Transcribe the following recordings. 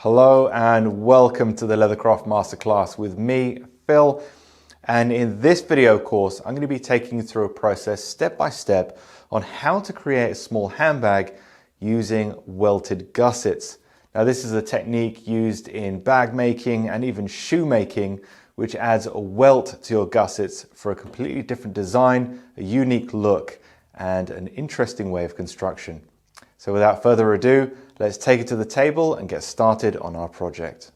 Hello and welcome to the Leathercraft Masterclass with me, Phil. And in this video course, I'm going to be taking you through a process step by step on how to create a small handbag using welted gussets. Now this is a technique used in bag making and even shoe making, which adds a welt to your gussets for a completely different design, a unique look, and an interesting way of construction. So without further ado, let's take it to the table and get started on our project.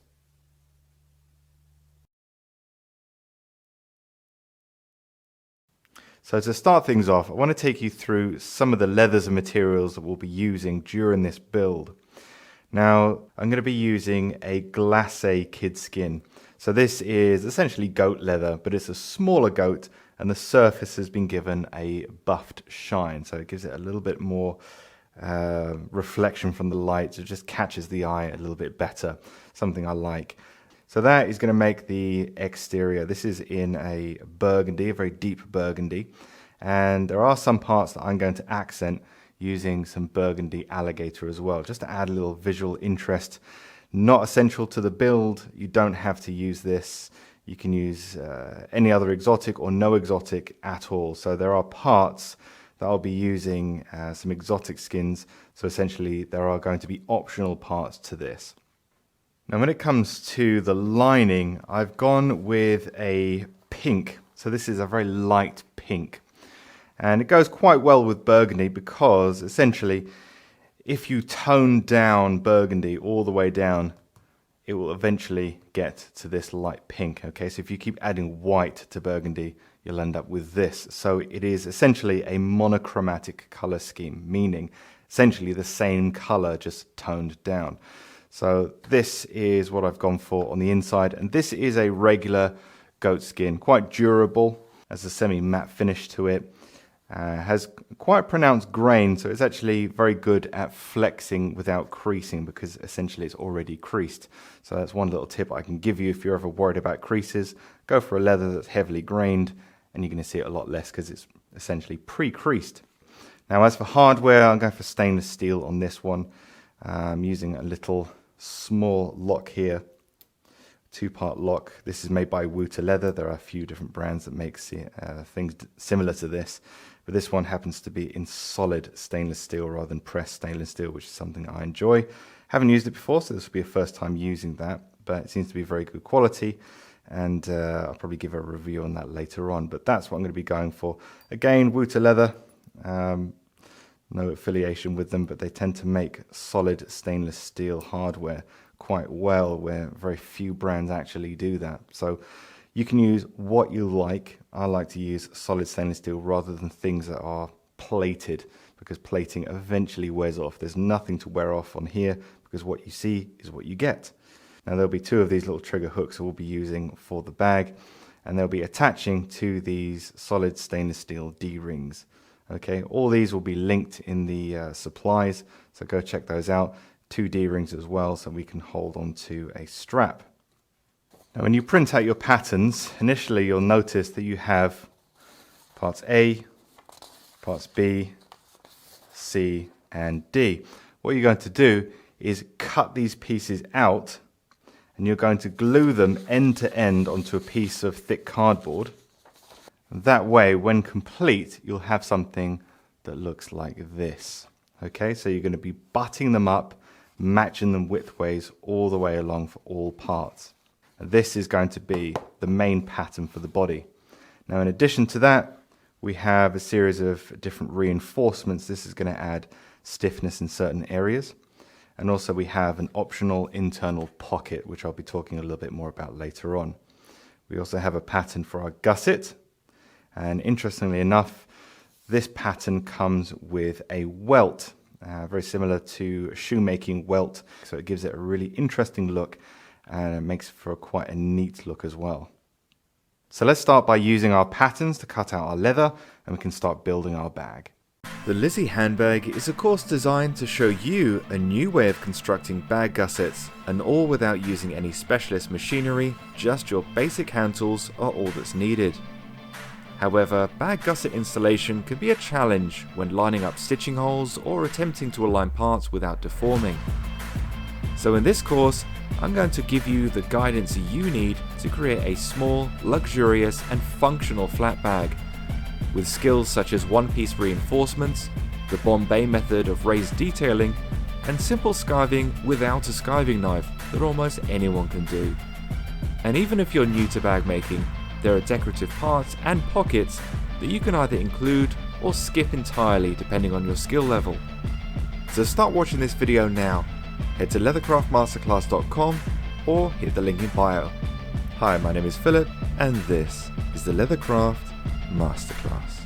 So to start things off, I want to take you through some of the leathers and materials that we'll be using during this build. Now, I'm going to be using a glacé kid skin. So this is essentially goat leather, but it's a smaller goat and the surface has been given a buffed shine. So it gives it a little bit more reflection from the light. It just catches the eye a little bit better, something I like. So that is going to make the exterior. This is in a burgundy, a very deep burgundy, and there are some parts that I'm going to accent using some burgundy alligator as well, just to add a little visual interest. Not essential to the build. You don't have to use this. You can use any other exotic or no exotic at all. So there are parts that I'll be using some exotic skins, so essentially there are going to be optional parts to this. Now when it comes to the lining, I've gone with a pink, so this is a very light pink, and it goes quite well with burgundy because essentially if you tone down burgundy all the way down, it will eventually get to this light pink. Okay, so if you keep adding white to burgundy, you'll end up with this. So it is essentially a monochromatic color scheme, meaning essentially the same color just toned down. So this is what I've gone for on the inside, and this is a regular goat skin, quite durable, has a semi-matte finish to it, has quite pronounced grain, so it's actually very good at flexing without creasing because essentially it's already creased. So that's one little tip I can give you if you're ever worried about creases. Go for a leather that's heavily grained, and you're going to see it a lot less because it's essentially pre-creased. Now as for hardware, I'm going for stainless steel on this one. I'm using a little small lock here, two-part lock. This is made by Welted Leather. There are a few different brands that make things similar to this, but this one happens to be in solid stainless steel rather than pressed stainless steel, which is something I enjoy. Haven't used it before, so this will be a first time using that, but it seems to be very good quality. And I'll probably give a review on that later on, but that's what I'm going to be going for. Again, Welted Leather, no affiliation with them, but they tend to make solid stainless steel hardware quite well, where very few brands actually do that. So you can use what you like. I like to use solid stainless steel rather than things that are plated, because plating eventually wears off. There's nothing to wear off on here because what you see is what you get. Now there'll be two of these little trigger hooks that we'll be using for the bag, and they'll be attaching to these solid stainless steel D-rings. Okay, all these will be linked in the supplies, so go check those out. 2 D-rings as well, so we can hold on to a strap. Now when you print out your patterns, initially you'll notice that you have parts A, parts B, C, and D. What you're going to do is cut these pieces out, and you're going to glue them end to end onto a piece of thick cardboard. That way, when complete, you'll have something that looks like this. Okay, so you're going to be butting them up, matching them widthways all the way along for all parts. And this is going to be the main pattern for the body. Now, in addition to that, we have a series of different reinforcements. This is going to add stiffness in certain areas. And also we have an optional internal pocket, which I'll be talking a little bit more about later on. We also have a pattern for our gusset. And interestingly enough, this pattern comes with a welt, very similar to a shoemaking welt. So it gives it a really interesting look, and it makes for quite a neat look as well. So let's start by using our patterns to cut out our leather, and we can start building our bag. The Lizzie handbag is a course designed to show you a new way of constructing bag gussets, and all without using any specialist machinery. Just your basic hand tools are all that's needed. However, bag gusset installation can be a challenge when lining up stitching holes or attempting to align parts without deforming. So in this course, I'm going to give you the guidance you need to create a small, luxurious and functional flat bag with skills such as one-piece reinforcements, the Bombay method of raised detailing, and simple skiving without a skiving knife that almost anyone can do. And even if you're new to bag making, there are decorative parts and pockets that you can either include or skip entirely depending on your skill level. So start watching this video now. Head to leathercraftmasterclass.com or hit the link in bio. Hi, my name is Philip and this is the Leathercraft Masterclass.